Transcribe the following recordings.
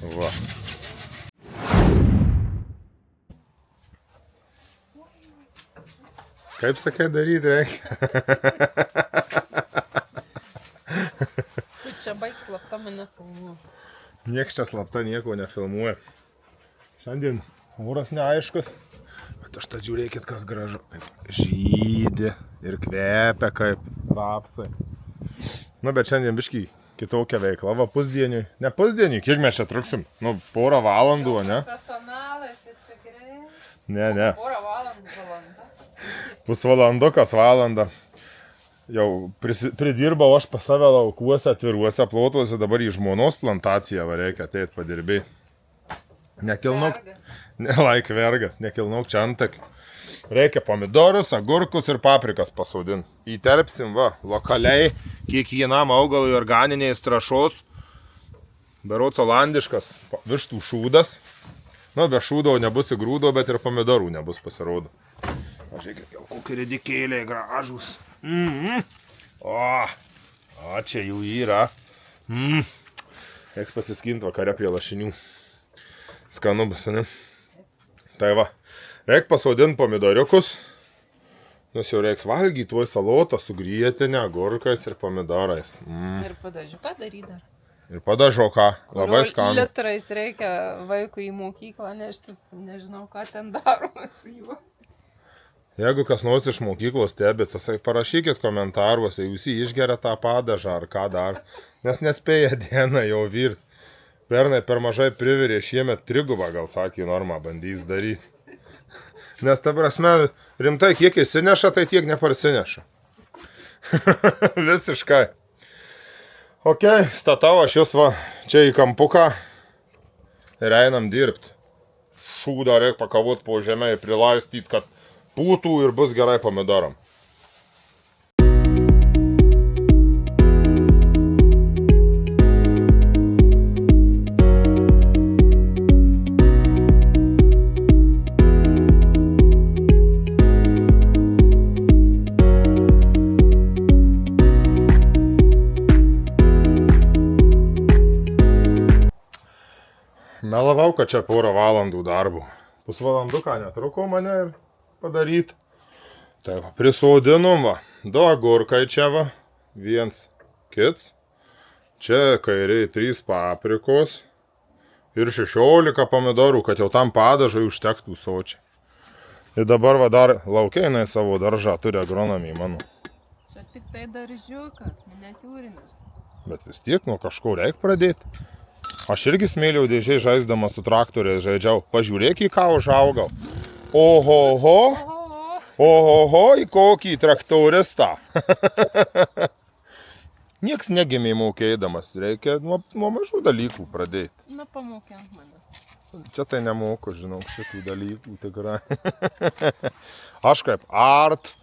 Va. Kaip sakai, daryti reikia? Tu čia baig slapta mane filmuoja. Niekas čia slapta nieko nefilmuoja. Šiandien oras neaiškus, bet aš tad žiūrėkit, kas gražu. Žydi ir kvepia kaip rapsai. Nu, bet šiandien biškį kitokia veikla, va pusdieniui. Ne pusdieniui, kiek mes čia truksim? Nu, porą valandų, ne? Profesionalai, tai čia gerai. Ne. Porą valandų, valanda. Pusvalandukas valandą. Jau pridirbau aš pas save laukuose, atviruose plotuose, dabar į žmonos plantaciją va reikia ateit padirbėti. Nekilnok, nelaik vergas, nekilnok čia antak. Reikia pomidorus, agurkus ir paprikas pasodinti. Įterpsim va, lokaliai, kiekvienam augalui organiniais trąšos. Berods olandiškas vištų šūdas. Nu, be šūdo nebus įgrūdo, bet ir pomidorų nebus pasirodo. Žiūrėkit, jau kokie ridikėliai gražūs. O, čia jų yra. Reiks pasiskinti vakare prie lašinių. Skanu bus, ne? Tai va, reik pasodinti pomidoriukus. Nes jau reiks valgyti tuoj salotą su grietinė, agurkais ir pomidorais. Ir padažiuką daryti dar. Ir padažoką, labai skanu. Litrais reikia vaikui į mokyklą nešti, nežinau, ką ten daroma su juo. Jeigu kas nors iš mokyklos stebit, tai parašykit komentaruose, jūs išgeria tą padažą ar ką dar, nes nespėja dieną jau virt. Pernai per mažai privirė, šiemet trigubą, gal sakė, normą bandys daryti. Nes ta prasme, rimtai kiek įsineša, tai tiek neparsineša. Visiškai. Ok, statau aš jūs va čia į kampuką ir einam dirbti. Šūdą reikia pakavot po žemę ir prilaistyti, kad pūtų ir bus gerai pomidoram. Melavau, kad čia porą valandų darbų. Pusvalanduką netruko mane ir padaryti. Tai va, prisodinom va, 2 agurkai čia va, 1 kits, čia kairiai 3 paprikos ir 16 pomidorų, kad jau tam padažui užtektų sočiai. Ir dabar va dar laukiai savo daržą turi agronomį mano. Čia tik tai daržiukas, miniatiūrinis. Bet vis tiek nuo kažko reikia pradėti. Aš irgi smėliau dėžiai žaisdamas su traktoriais žaidžiau. Pažiūrėk į ką užaugau. Ohoho, į kokį traktoristą. Nieks negimė mokėdamas, reikia nuo mažų dalykų pradėti. Na, pamokiant mane. Čia tai nemoku, žinau, šitų dalykų tikrai. Aš kaip art,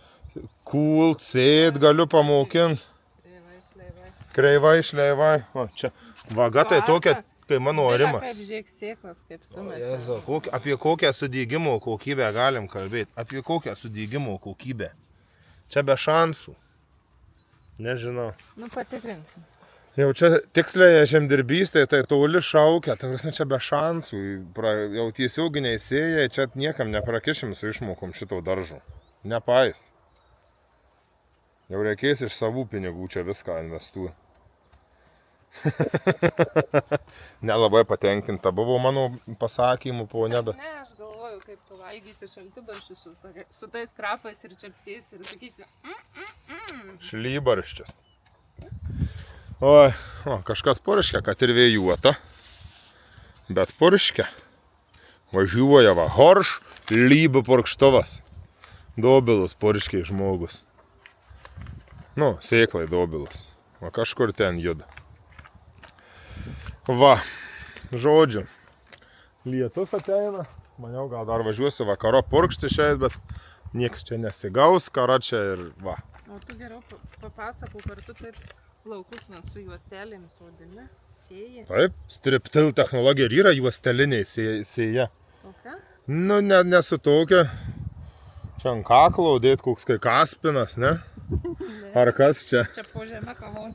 cool, sėd galiu pamokinti. Kreivai, šleivai. O, čia vaga tai tokia, kai mano arimas. Kaip žiūrėk sėklas, kaip sumečia. Apie kokią sudygimo kokybę galim kalbėti? Apie kokią sudygimo kokybę? Čia be šansų. Nežinau. Nu, patikrinsim. Jau čia tiksliai žemdirbystė, tai toli šaukia, tai čia be šansų. Jau tiesioginiai sėjai, čia niekam neprakišim su išmokom šito daržo. Nepais. Jau reikės iš savų pinigų čia viską investuoti. Nelabai patenkinta buvo mano pasakymų, ponė, bet... Ne, aš galvoju, kaip tu valgysi šaltibarščius su tais krapais ir čepsiais ir sakysi... Šlybarščias. Oi, kažkas purškia, kad ir vėjuota. Bet purškia. Važiuoja va, horš, lybų purkštuvas. Dobilus purškiai žmogus. Nu, sėklai dobilus. Va, kažkur ten juda. Va, žodžiu, lietus ateina, maniau gal dar važiuosiu vakaro purkšti šiais, bet nieks čia nesigaus, kara čia ir va. O tu geriau papasakau, kartu taip laukus su juostelėmis sodini, sėjai. Taip, striptil technologija ir yra juosteliniai sėja. Tokia? Nu, nesu tokia. Čia ant kaklo dėt koks kai kaspinas, ne? Ar kas čia? Čia po žemę kavon.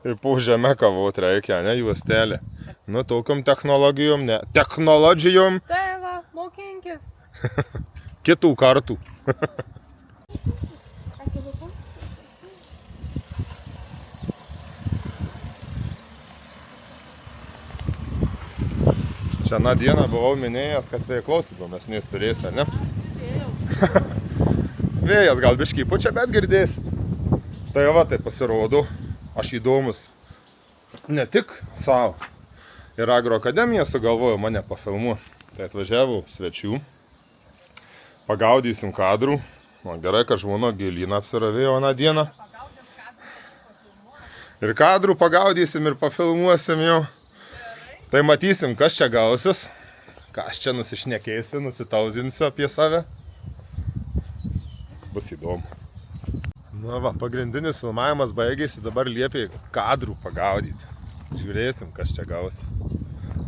Ir po žemę kavot reikia, ne, juostelė. Nu, tokiom technologijom, ne. Technologijom Tai va, mokinkis. kitų kartų. Čia na dieną buvau minėjęs, kad veiklos įdomesnės turėsi, ne? Vėjas gal biškai pučia, bet girdės. Tai va, tai pasirodo, aš įdomus ne tik savo. Ir Agroakademija sugalvojo mane pafilmuoti. Tai atvažiavau svečių, pagaudysim kadrų. O gerai, kad žmona gėlyną apsiravėjo aną dieną. Ir kadrų pagaudysim ir pafilmuosim jau. Tai matysim, kas čia gausis, ką aš čia nusišnekėsiu, nusitauzinsiu apie save. Bus įdomu. Na va, pagrindinis filmavimas baigėsi, dabar liepė kadrų pagaudyti. Žiūrėsim, kas čia gausis.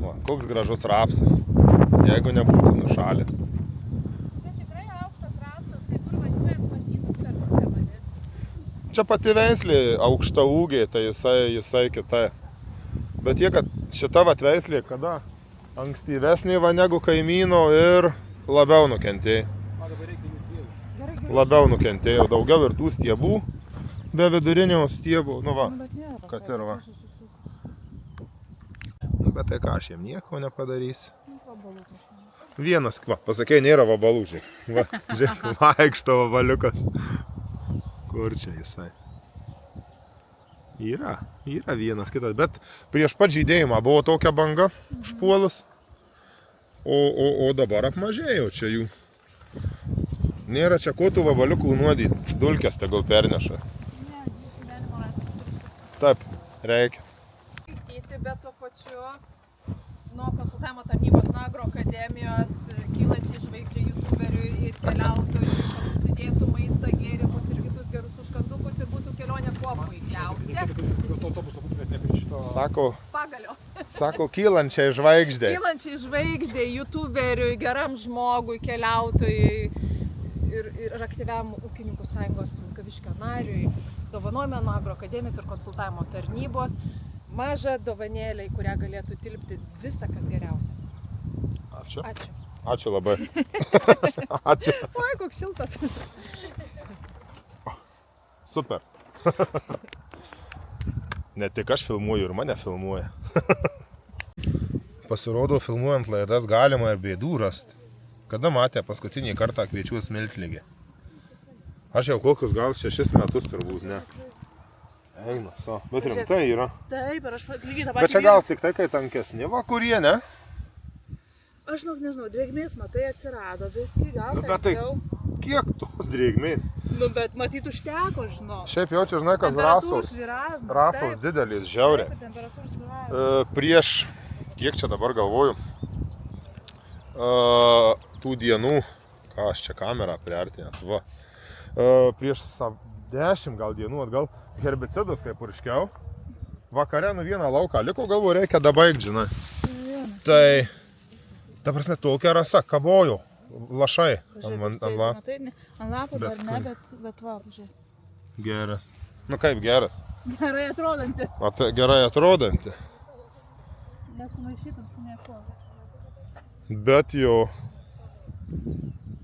Va, koks gražus rapsas, jeigu nebūtų nušalęs. Tai tikrai aukštas rapsas, tai kur važiuojant matytum per pusę manęs. Čia pati veislė aukšta ūgiai, tai jisai kita. Bet jie, kad šita vat veislė, kada ankstyvesnė va negu kaimyno ir labiau nukentėjo. Labiau nukentėjo, daugiau ir tų stiebų, be vidurinio stiebų, nu va, kad ir va. Nu, bet tai ką, aš jiem nieko nepadarysiu. Vienas, va, pasakė, nėra vabalų, žiūrėk. Va, žiūrėk, vaikšto vabaliukas. Kur čia jisai? Yra vienas kitas, bet prieš pat žydėjimą buvo tokia banga užpuolus, o dabar apmažėjo čia jų. Nėra čia ko tų vabaliukų nuodyti, dulkės tegul perneša. Taip, reikia. Bet tuo pačiu nuo konsultavimo tarnybos, nuo Agroakademijos, kylančiai žvaigždžiai youtuberiui ir keliautojui, kad susidėtų maistą, gėrimus ir kitus gerus užkandukus ir būtų kelionė kuo puikiausia. Sako, kylančiai žvaigždei. Kylančiai žvaigždei, youtuberiui, geram žmogui, keliautojui ir aktyviam ūkininkų sąjungos Vilkaviškio nariui. Dovanojame nuo Agroakademijos ir konsultavimo tarnybos mažą dovanėlę, į kurią galėtų tilpti visa, kas geriausia. Ačiū. Ačiū. Ačiū labai. Ačiū. Oi, koks šiltas. Super. Ne tik aš filmuoju, ir mane filmuoja. Pasirodo, filmuojant laidas galima ir bėdų rasti. Kada matė paskutinį kartą kviečių smiltligę? Aš jau kokius gal 6 metus turbūt, ne. Eina, so. Bet rimtai yra. Taip, ir aš lygiai tą patį. Bet čia gal tik tai, kai tankesni, va, kurie, ne? Aš nežinau, drėgmės matai atsirado, visgi gal Nu, bet tai jau. kiek tos drėgmės? Nu, bet matyt užteko, žinau. Šiaip jau čia, žinai, kas rasos didelis, žiauriai. Temperatūros svyravimas. Prieš, kiek čia dabar galvoju, tų dienų, ką aš čia kamerą priartinęs, va, prieš 10 gal dienų atgal herbicidus kaip purškiau, vakare nu vieną lauką liko, galvoju, reikia dabaigt, žinai. Tai, ta prasme, tokia rasa, kabojo, lašai ant lapų dar ne, bet va, žiūrėk. Geras. Nu kaip geras? Gerai atrodanti. Gerai atrodanti. Nesumaišytum su nieko. Bet jo,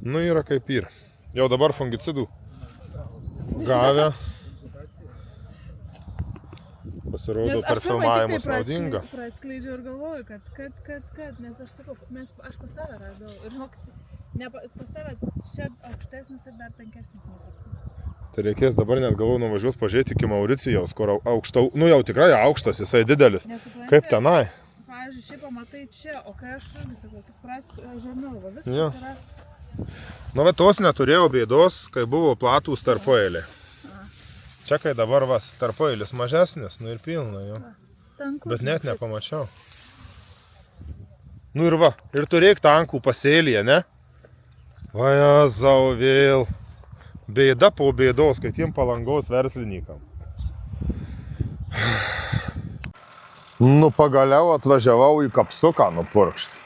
nu yra kaip yra. Jau dabar fungicidų gavę. Pasirodo per filmavimus naudinga. Praskleidžiu ir galvoju, kad, nes aš sakau, aš pas save radau. Ir žinok, pas tave čia aukštesnis ir dar tankesnis nei paskui. Tai reikės dabar net galvoju nuvažiuoti pažiūrėti iki Mauricijaus, kur aukštau, nu jau tikrai aukštas, jisai didelis. Kaip tenai? Pavyzdžiui, šiaip pamatai čia, o kai aš irgi sakau, tik prask žemiau, va viskas Jo. yra. Nu, bet tos neturėjau bėdos, kai buvo platūs tarpueiliai. Čia, kai dabar vas tarpueilis mažesnis, nu ir pilna jo. Tankus. Bet net nepamačiau. Nu ir va, ir turėk tankų pasėlyje, ne? Va, jazau, vėl. Bėda po bėdos, kai tiem Palangos verslininkam. Nu, pagaliau atvažiavau į kapsuką nupurkšti.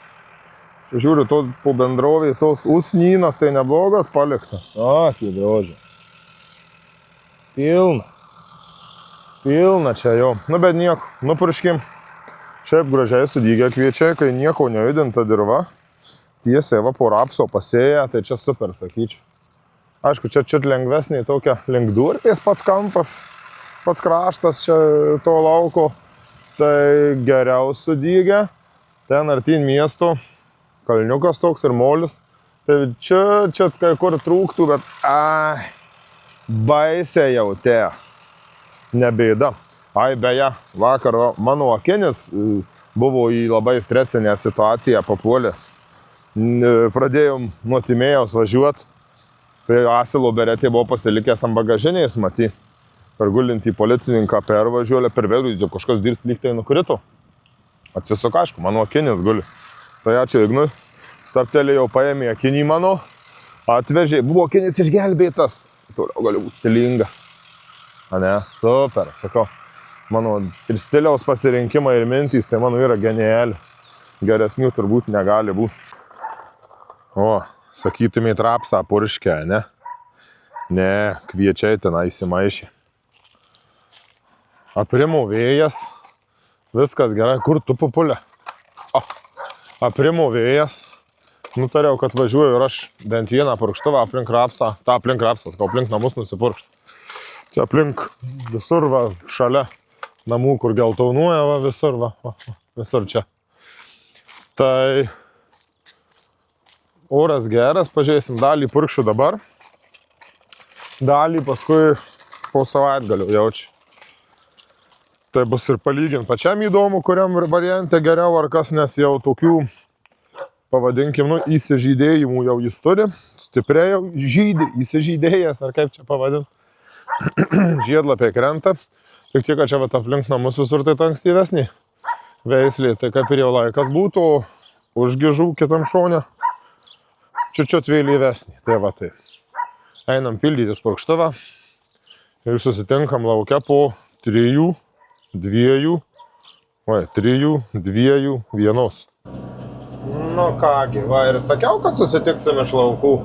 Čia žiūriu, tos po bendrovės, tos usnynas, tai neblogas paliktas. O, tai drožė. Pilna čia jau. Nu, bet nieko, nupurškim. Šiaip gražiai sudygę kviečiai, kai nieko nejudinta dirva. Tiesiai va po rapso pasėję, tai čia super, sakyčiau. Aišku, čia lengvesnė tokia link durpės pats kampas, pats kraštas čia to lauko. Tai geriau sudygę. Ten artin miesto, kalniukas toks ir molis. Tai čia kai kur trūktų, bet baisiai jau te. Nebėda. Beje, vakar mano akinis buvo į labai stresinę situaciją papuolęs. Pradėjom nuo Timėjaus važiuoti, tai asilo beretė buvo pasilikęs ant bagažinės, maty. Per gulintį policininką pervažiuolę, per veidrodį kažkas dirbs lygtai nukrito. Atsisuka, aišku, mano akinis guli. Tai ačiū Ignui, stabtelėjau, paėmė akinį mano, atvežė, buvo akinis išgelbėtas. Toliau gali būti stilingas. Ane, super, sakau. Mano ir stiliaus pasirinkimai ir mintys, tai mano yra genialios. Geresnių turbūt negali būti. O, sakytumėt rapsą purškę, ne? Ne, kviečiai ten įsimaišė. Aprimo vėjas. Viskas gerai. Kur tu papulė? Aprimo vėjas. Nutariau, kad važiuoju ir aš bent vieną purkštuvą aplink rapsą. Ta aplink rapsas, aplink namus nusipurkšt. Čia aplink visur va, šalia namų, kur geltonuoja, va, visur, va, visur čia. Tai oras geras, pažiūrėsim, dalį purkšiu dabar, dalį paskui po savaitgalio jaučiu. Tai bus ir palyginti pačiam įdomu, kuriam variante geriau ar kas, nes jau tokių, pavadinkim, įsižydėjimų jau jis turi, stipriai jau žydį, įsižydėjęs, ar kaip čia pavadinti. Žiedlapiai krenta. Tik tiek, kad čia vat aplink namus visur tai ankstyvesnį veislį. Tai kaip ir jau laikas būtų, užgižų kitam šone. Čiut vėlyvesnį. Tai va tai. Einam pildytis purkštuvą. Ir susitinkam laukia po 3, 2, 1. Nu kągi, va ir sakiau, kad susitiksim iš laukų.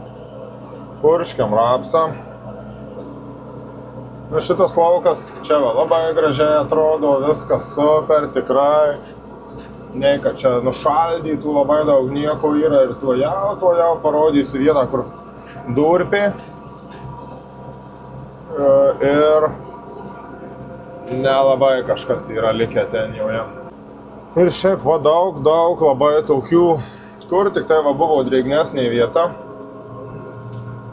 Purškiam rapsą. Nu šitas laukas čia va, labai gražiai atrodo, viskas super, tikrai. Nei, kad čia nušaldytų labai daug nieko yra ir tuojau parodysiu vieną, kur durpė. Ir nelabai kažkas yra likę ten jau jam. Ir šiaip va daug labai tokių, kur tik tai va buvo drėgnesnė vieta.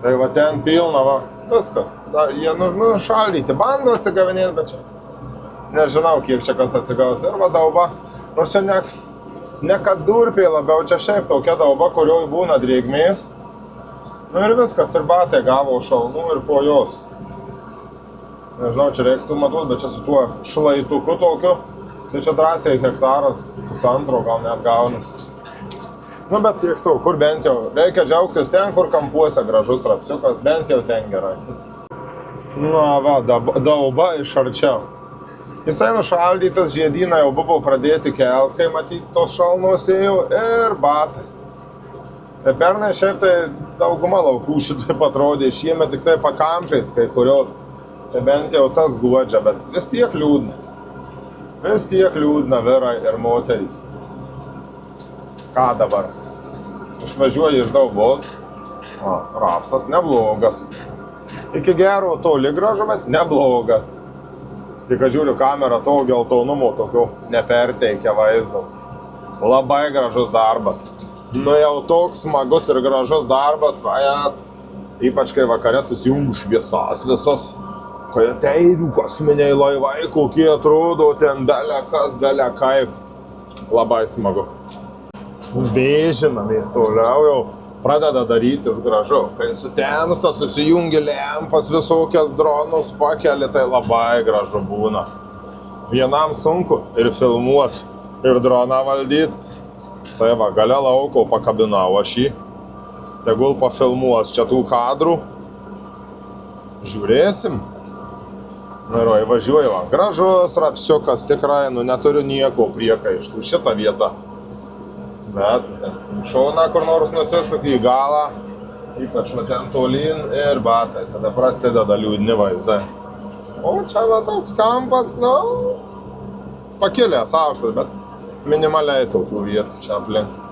Tai va ten pilna va. Viskas. Jie nušaldyti, bando atsigavinėti, bet čia nežinau, kiek čia kas atsigaus. Ir va dauba, nors čia ne kad durpė labiau, čia šiaip tokia dauba, kurioj būna drėgmės. Nu ir viskas, ir batai gavo šalnų ir po jos. Nežinau, čia reiktų matuoti, bet čia su tuo šlaituku tokiu, tai čia drąsiai hektaras, 1,5 gal net gaunas. Nu, bet tiek to, kur bent jau. Reikia džiaugtis ten, kur kampuose gražus rapsiukas, bent jau ten gerai. Nu, va, dauba iš arčiau. Jisai nušaldytas, žiedynai jau buvo pradėti kelt, kai matyti tos šalnos ėjo ir batai. Tai pernai šiaip tai dauguma laukų šitaip atrodė, šiemet tik tai pakampės kai kurios. Tai bent jau tas guodžia, bet vis tiek liūdna. Vis tiek liūdna vyrai ir moterys. Ką dabar? Išvažiuoju iš daubos. Rapsas neblogas. Iki gero toli gražu, bet neblogas. Tik kad žiūriu kamerą, to geltonumo tokio neperteikia vaizdo. Labai gražus darbas. Nu jau toks smagus ir gražus darbas, vajat. Ypač kai vakare susijungiu šviesas visas. Kai ateivių kosminiai laivai, kokie atrodo ten belė kaip. Labai smagu. Vėžinamės toliau jau pradeda darytis gražu. Kai sutemsta, susijungi lempas, visokias dronus pakeli, tai labai gražu būna. Vienam sunku ir filmuot, ir droną valdyt. Tai va, gale lauko pakabinau aš jį. Tegul pafilmuos čia tų kadrų. Žiūrėsim. Nu ir važiuoju, va, gražus rapsiukas, tikrai, nu neturiu nieko priekaištų šitą vietą. Bet šauna kur nors nusisukti į galą, ypač va ten tolyn ir batai, tada prasideda liūdni vaizdai. O čia va toks kampas, nu, pakilęs aukštas, bet minimaliai tokių vietų čia aplink.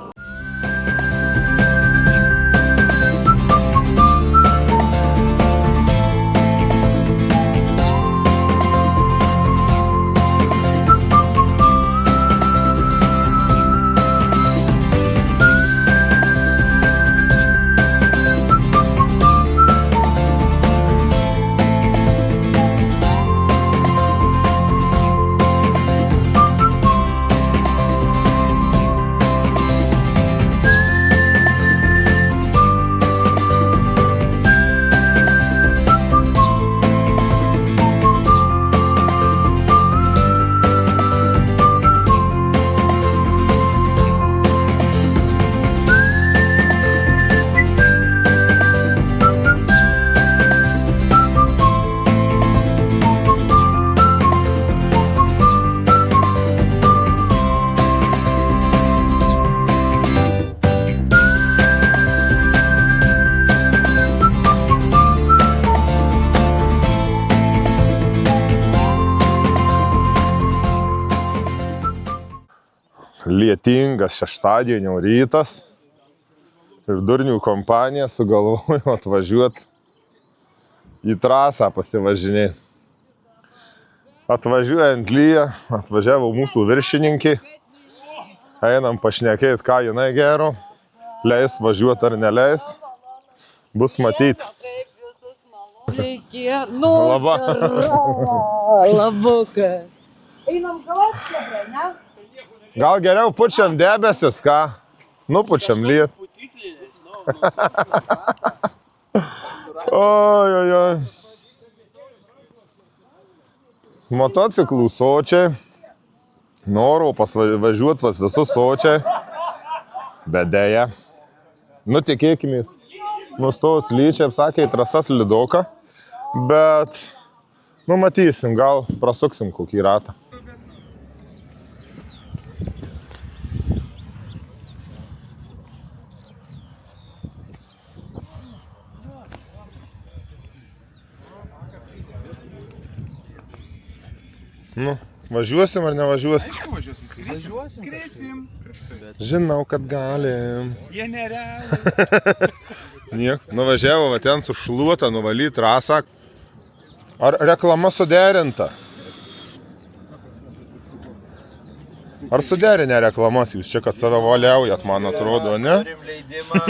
Lietingas šeštadienio rytas ir durnių kompanija sugalvojo atvažiuoti į trasą pasivažinėti. Atvažiuojant lyja, atvažiavo mūsų viršininkai, einam pašnekėti, ką jinai gero, leis važiuoti ar neleis, bus matyti. Labą. Labukas. Einam kavos kebra, ne? Gal geriau pučiam debesis, ką? Nupučiam lyt. Oi. Motociklų sočiai. Noriu važiuoti pas visus sočiai. Bet deja. Nu, tikėkimės. Nustojus lyčiai, sakė, trasas lidoka. Bet, nu, matysim, gal prasuksim kokį ratą. Nu, važiuosim ar nevažiuosim? Aišku, važiuosim. Skriesim. Žinau, kad galim. Jie nerealūs. Niek, nuvažiavo va ten sušluota, nuvalyt trasą. Ar reklama suderinta? Ar suderinę reklamas? Jūs čia, kad save valiaujat, man atrodo, ne? Turim leidimą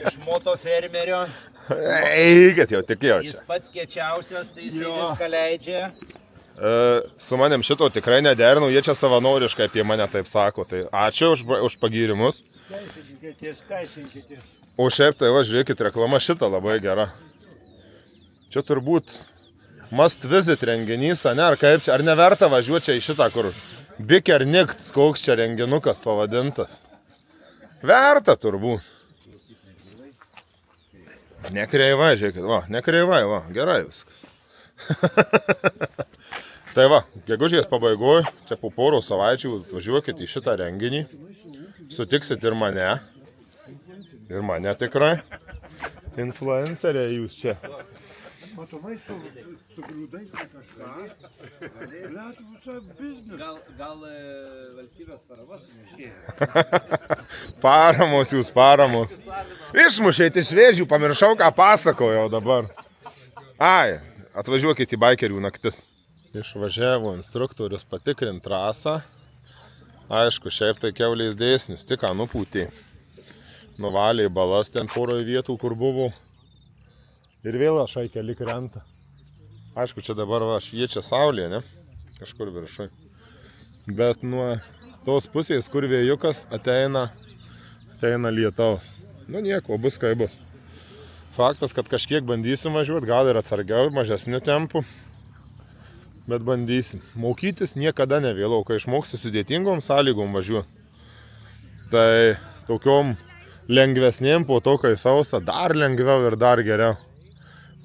iš moto fermerio. Eikit jau, tikėjau Jis čia. pats kiečiausias, tai jis viską leidžia. Su manim šito tikrai nederinu, jie čia savanoriškai apie mane taip sako. Tai ačiū už pagyrimus. O šiaip tai va, žiūrėkit, reklama šita labai gera. Čia turbūt must visit renginys, ne? Ar kaip čia? Ar neverta važiuoti čia į šitą, kur Biker Nikts, koks čia renginukas pavadintas? Verta turbūt. Nekreivai, žiūrėkit, va, nekreivai, va, gerai viskas. Tai va, gegužės pabaigoje, čia po porų savaičių važiuokit į šitą renginį. Sutiksit ir mane. Ir mane tikrai. Influencerė jūs čia. Matomai su grūdais kažką. Galėtų visą biznesą. Gal valstybės paramos neišėjo. Paramos jūs, paramos. Išmušėt iš vėžių, pamiršau, ką pasakojau dabar. Ai, atvažiuokit į baikerių naktis. Išvažiavo instruktorius patikrint trasą. Aišku, šiaip tai kiauliais dėsnis, tik ką nupūtė. Nuvalė balas ten poroj vietų, kur buvo. Ir vėl šaikeli krenta. Aišku, čia dabar va, šviečia saulė, ne? Kažkur viršui. Bet nuo tos pusės, kur vėjukas, ateina lietaus. Nu nieko, bus kai bus. Faktas, kad kažkiek bandysim važiuoti, gal ir atsargiau, mažesniu tempu. Bet bandysim. Mokytis niekada nevėlau, kai išmoksiu sudėtingom sąlygom važiuoti. Tai tokiom lengvesnėm po to, kai sausa, dar lengviau ir dar geriau.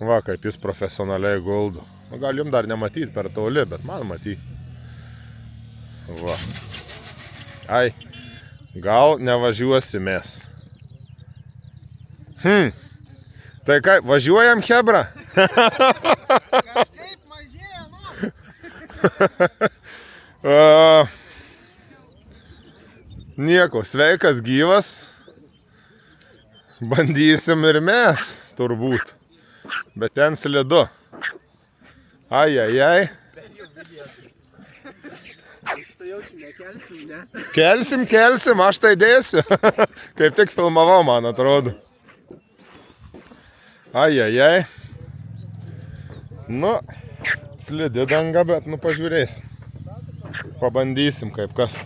Va, kaip jis profesionaliai guldo. Nu, gal jums dar nematyti per toli, bet man matyti. Va. Ai, gal nevažiuosimės. Tai kaip, važiuojam, chebra? Kažkaip mažyt Nieko, sveikas gyvas. Bandysim ir mes, turbūt. Bet ten slidu. Ai. Kelsim, aš tai dėsiu. Kaip tik filmavau, man atrodo. Ai. Nu, slidi danga, bet pažiūrėsim. Pabandysim kaip kas.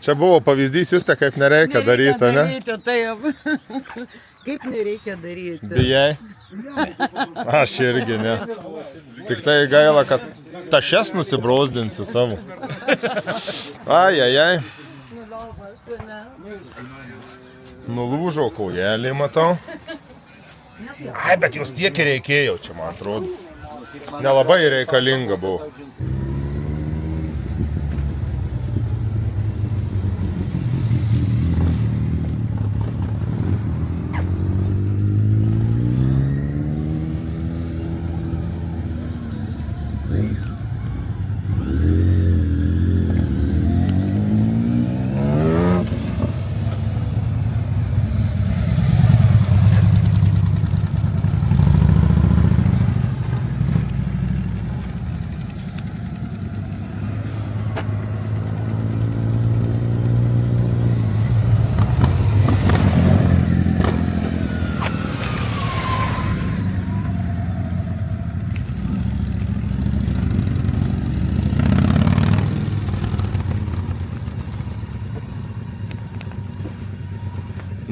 Čia buvo pavyzdys, jūs tai kaip nereikia daryti, ne? Nereikia taip. Kaip nereikia daryti. Bijai? Aš irgi, ne. Tik tai gaila, kad tašes nusibrausdinsiu savo. Ai. Nulūžo kojelį, matau. Ai, bet jūs tiek ir reikėjo čia, man atrodo. Nelabai reikalinga buvo.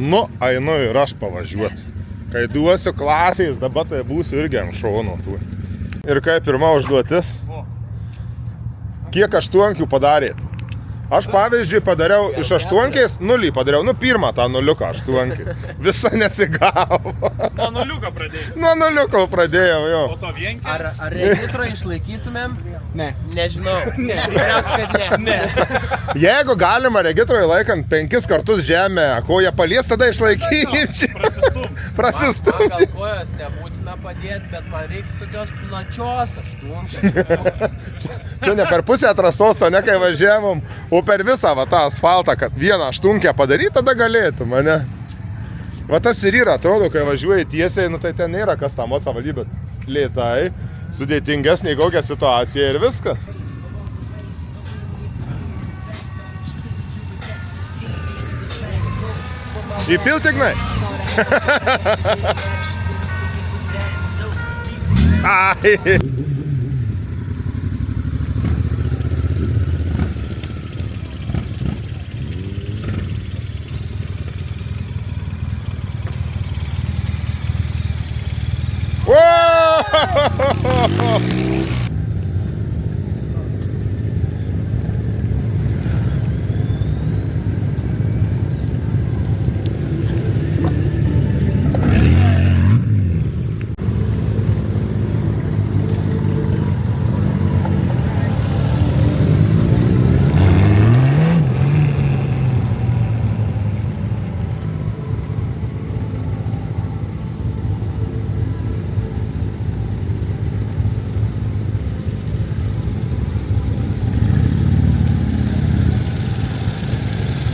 Nu, einu ir aš pavažiuoti. Kai duosiu klasės, dabar tai būsiu irgi ant šono tų. Ir kaip pirma užduotis, kiek aštuonkių padarėt? Aš pavyzdžiui padariau iš aštuonkės 0 padariau, pirmą tą 0 aštuonkį. Visa nesigavo. Nuo 0 pradėjau. Nuo 0 pradėjau, jo. O to vienkį? Ar regitro išlaikytumėm? Ne. Nežinau. Tikriausiai, kad ne. Jeigu galima regitroje laikant 5 kartus žemę, koją palies, tada išlaikyti. Prasistum. Man gal kojos nebūtina padėti, bet man reikia tokios plačios aštuonkės. Čia ne per pusę trasos, o ne kai važiavom, o per visą va, tą asfaltą, kad vieną aštunkę padaryti, tada galėtum, ne? Va tas ir yra, atrodo, kai važiuoji tiesiai, tai ten nėra kas tam savivaldybė lėtai, sudėtingesnė kokia situacija ir viskas. Įpilt, Ignai? Ai!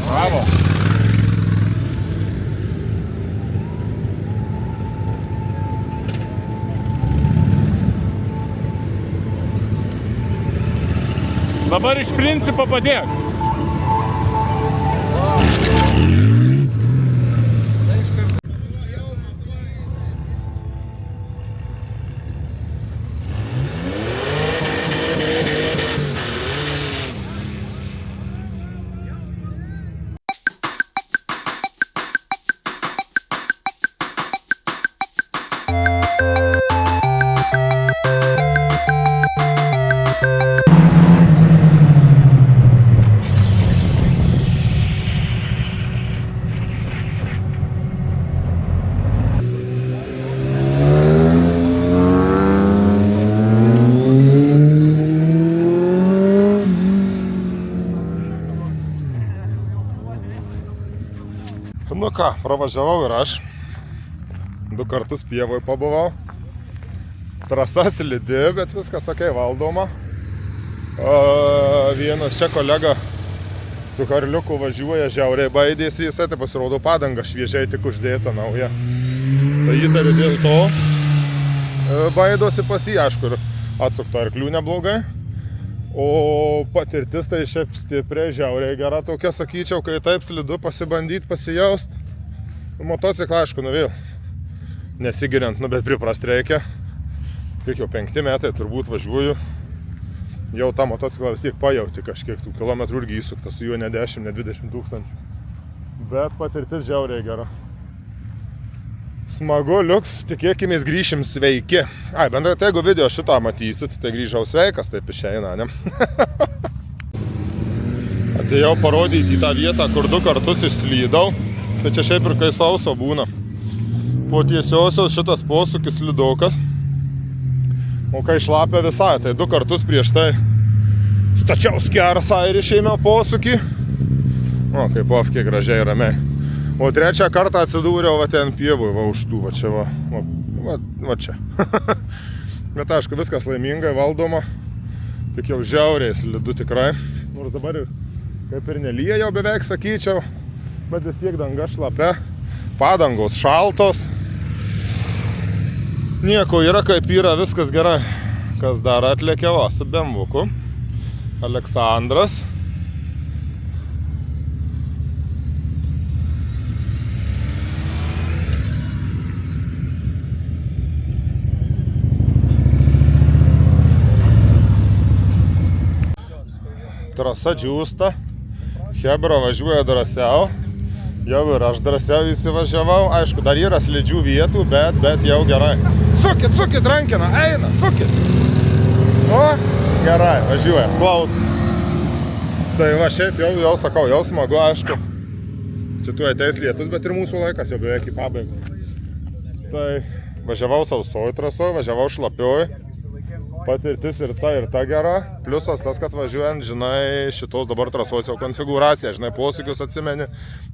Bravo! Dabar iš principo padėk. ką, pravažiavau ir aš. 2 kartus pievoj pabuvau. Trasa slidi, bet viskas okei, valdoma. Vienas čia kolega su karliuku važiuoja, žiauriai baidėsi, jisai tai pasirodo padanga šviežiai tik uždėta nauja. Tai įtariu dėl to baidosi pas jį, aišku, ir atsukta arklių neblogai. O patirtis tai šiaip stipriai, žiauriai gera tokia, sakyčiau, kai taip slidu pasibandyti, pasijaust. Motociklą, aišku, vėl nesigiriant, bet priprast reikia. Kiek jau 5 metai turbūt važiuoju. Jau tą motociklą vis tiek pajauti kažkiek tų kilometrų irgi įsukta, su juo ne 10, ne 20 tūkstančių. Bet patirtis žiauriai gera. Smagu, liuks, tikėkimės grįšim sveiki. Ai, bendrai, tai jeigu video šitą matysit, tai grįžau sveikas, taip išeina, ne? Atėjau parodyti į tą vietą, kur 2 kartus išslydau. Tai čia šiaip ir kai sauso būna. Po tiesiosios šitas posūkis slidokas. O kai šlapia visai, tai 2 kartus prieš tai stačiau skersą ir išėmiau posūkį. O, kaip kiek gražiai ramiai. O 3 kartą atsidūriau va ten pievui, va už tų, va čia va. Va čia. Bet aišku, viskas laimingai valdoma. Tik jau žiauriai slidu tikrai. Nors dabar ir kaip ir nelyja jau beveik, sakyčiau. Bet vis tiek danga šlapia. Padangos šaltos. Nieko yra kaip yra, viskas gerai. Kas dar atlėkė, va, su bemvuku. Aleksandras. Trasa džiūsta. Hebra važiuoja drąsiau. Jau ir aš drąsiau įsivažiavau. Aišku, dar yra slidžių vietų, bet jau gerai. Sukit, rankina, eina, sukit. O, gerai, važiuoja, klausom. Tai va, šiaip jau sakau, jau smagu, aišku. Čia tu ateis lietus, bet ir mūsų laikas jau beveik į pabaigą. Tai važiavau sausoj trasoj, važiavau šlapioj. Patirtis ir ta gera. Pliusas tas, kad važiuojant, žinai, šitos dabar trasos jau konfiguracija, žinai, posūkius atsimeni,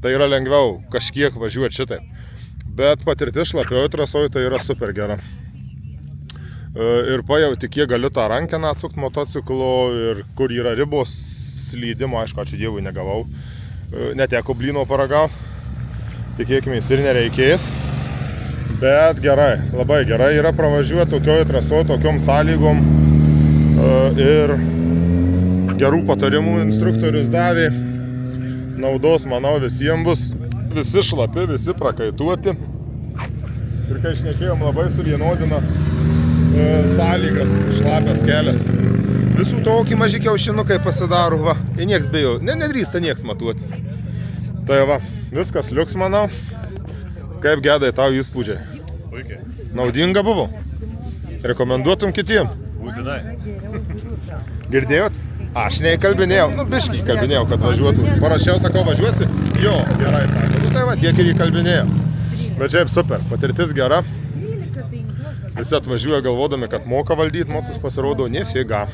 tai yra lengviau kažkiek važiuoti šitaip. Bet patirtis šlapioj trasoj tai yra super gera. Ir pajauti, kiek galiu tą rankeną atsukti motociklo ir kur yra ribos slydimo, aišku, ačiū Dievui negavau. Neteko blyno paragauti, tikėkime, ir nereikės. Bet gerai, labai gerai yra pravažiuoti tokioje trasoje, tokiom sąlygom ir gerų patarimų instruktorius davė. Naudos, manau, visiems bus. Visi šlapi, visi prakaituoti. Ir kai šnekėjom, labai suvienodina sąlygas, šlapias kelias. Visų tokį maži kiaušinukai pasidaro, va. Ir nieks bejo, nedrįsta nieks matuoti. Tai va, viskas liuks, manau. Kaip Gedai tau įspūdžiai? Puikiai. Naudinga buvo? Rekomenduotum kitiem? Būtinai. Girdėjot? Aš neįkalbinėjau, biškį įkalbinėjau, kad važiuotų. Parašiau, sakau, važiuosi? Jo, gerai, sakė. Tai va, tiek ir įkalbinėjau. Bet šiaip super, patirtis gera. Visi atvažiuoja galvodami, kad moka valdyti, mocus pasirodo, nefiga.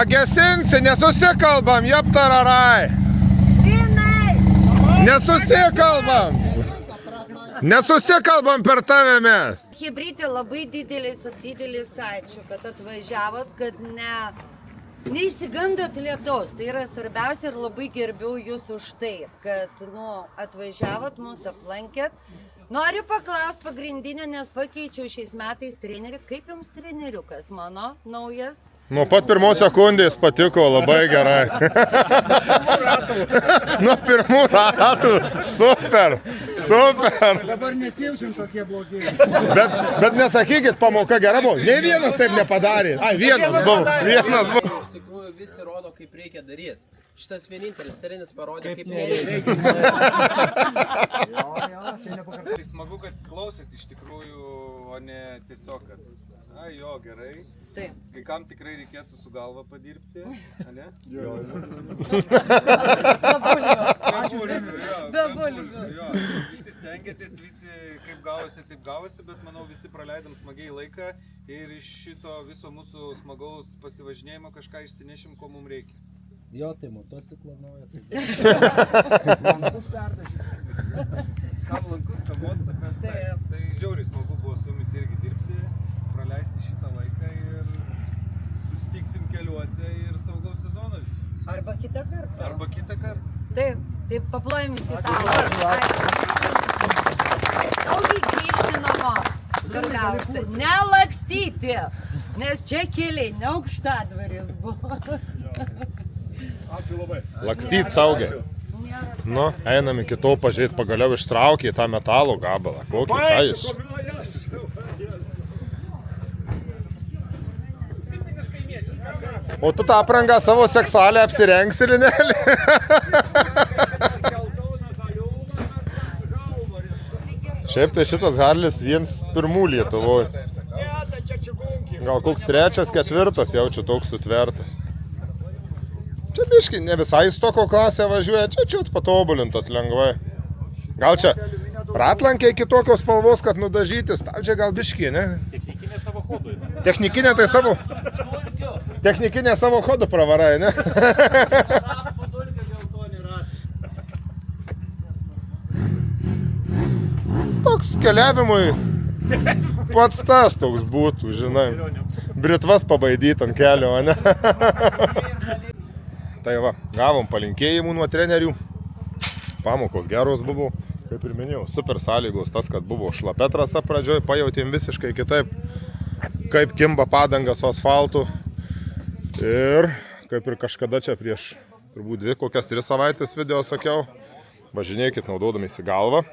Gesinsi, nesusikalbam, japtararai. Nesusikalbam. Nesusikalbam per tave mes. Chebrytė, labai didelis ačiū, kad atvažiavot, kad neišsigandot lietaus. Tai yra svarbiausia ir labai gerbiau jūs už tai, kad atvažiavot, mus aplankėt. Noriu paklausti pagrindinio, nes pakeičiau šiais metais trenerį. Kaip jums treneriukas mano naujas? Nuo pat pirmos sekundės patiko, labai gerai. Nuo pirmų ratų, super. Dabar nesijaučiam tokie blogi. Bet nesakykit, pamoka gera buvo. Nei vienas taip nepadarė. Ai, vienas buvo. Iš tikrųjų visi rodo, kaip reikia daryti. Šitas vienintelis treneris parodė, kaip nereikia. Jo, čia nepakartai. Smagu, kad klausėt iš tikrųjų, o ne tiesiog, kad, jo, gerai. Taip. Kai kam tikrai reikėtų su galva padirbti, ne? Be bulvių. Jo, visi stengiatės, visi kaip gavosi, bet manau visi praleidom smagiai laiką ir iš šito viso mūsų smagaus pasivažinėjimo kažką išsinešim, ko mums reikia. Jo, tai motociklą naują. Tai... Lankus perdažyti. Kam lankus, kam WhatsApp'e. Tai žiauriai smagu buvo su jumis irgi dirbti, praleisti šitą laiką ir susitiksim keliuose ir saugaus sezono visi. Arba kitą kartą. Taip, taip paplojam visi savo. Saugiai grįžti namo. Svarbiausia, nelakstyti, nes čia keliai, ne aukštadvaris buvo. Ačiū labai. Lakstyt saugiai. Nu, einam iki to pažiūrėti, pagaliau ištraukė tą metalo gabalą. Kokį ką iš? O tu tą aprangą savo seksualią apsirengsi, Linelį? Šiaip tai šitas Harlis vienas pirmų Lietuvoje. Gal koks 3, 4 jaučiu toks sutvertas. Čia biški ne visai stoko klasė važiuoja, čia patobulintas lengvai. Gal čia ratlankiai kitokios spalvos, kad nudažyti, stabdžiai gal biški, ne? Technikinė savo hodui. Technikinė tai savo... Technikinė savo hodų pravarai, ne? Toks keliavimui pats tas toks būtų, žinai. Britvas pabaidyti ant kelio, ne? Tai va, gavom palinkėjimų nuo trenerių. Pamokos geros buvo, kaip ir minėjau, super sąlygos. Tas, kad buvo šlapia trasa pradžioj, pajautėm visiškai kitaip, kaip kimba padangas su asfaltu. Ir kaip ir kažkada čia prieš turbūt 2, kokias 3 savaitės video sakiau, važinėkit naudodamėsi galvą,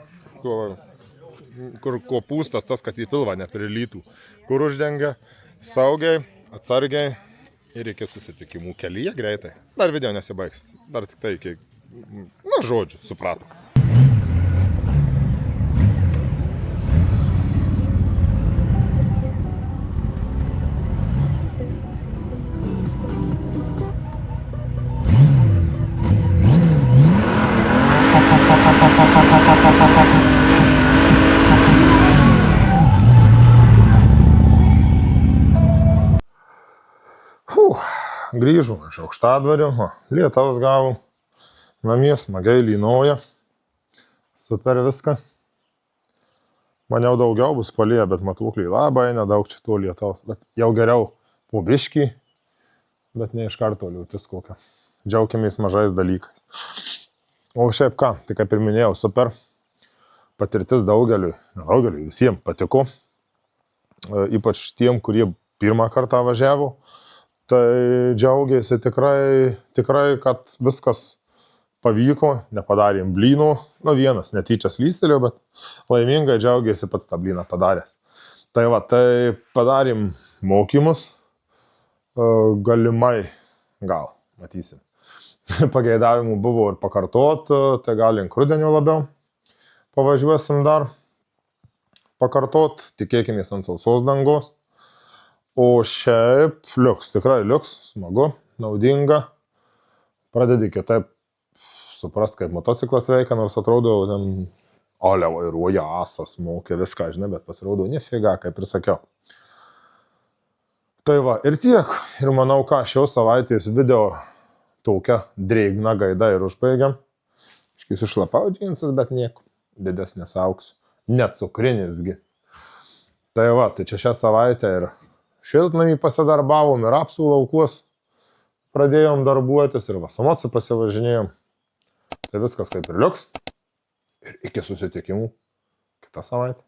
kur kopūstas tas, kad į pilvą neprilytų, kur uždengia, saugiai, atsargiai. Ir iki susitikimų kelyje greitai. Dar video nesibaigs. Dar tik tai iki... Na, žodžiu, supratom. Grįžau iš Aukštadvario, lietaus gavom, namie smagiai lynoja, super viskas. Maniau daugiau bus palyja, bet matuokliai labai nedaug čia to lietaus, bet jau geriau po biškį, bet ne iš karto liūtis kokią. Džiaukimės mažais dalykais. O šiaip ką, tai kaip ir minėjau, super patirtis daugeliui visiems patiko, ypač tiem, kurie pirmą kartą važiavo. Tai džiaugiasi tikrai, kad viskas pavyko, nepadarėm blynų, nu vienas netyčia slystelėjo, bet laimingai džiaugiasi pats tą blyną padaręs. Tai va, tai padarėm mokymus, galimai, gal, matysim. Pageidavimų buvo ir pakartot, tai gal link rudenio labiau pavažiuosim dar pakartot, tikėkimės ant sausos dangos. O šiaip liuks, tikrai liuks, smagu, naudinga. Pradedi kitaip suprast, kaip motociklas veikia, nors atrodo, ten Ole vairuoja, asas, mokė viską, žinai, bet pasirodo, nefiga, kaip ir sakiau. Tai va, ir tiek. Ir manau, ką šios savaitės video tokia drėgna gaida ir užbaigiam. Iškai sušlapau džinsas, bet nieko, didesnės auksiu. Net cukrinisgi. Tai va, tai čia šią savaitę ir šiltnamį pasidarbavom, ir apsų laukuos pradėjom darbuotis, ir vasamotsi pasivažinėjom. Tai viskas kaip ir liuks. Ir iki susitikimų kitą savaitę.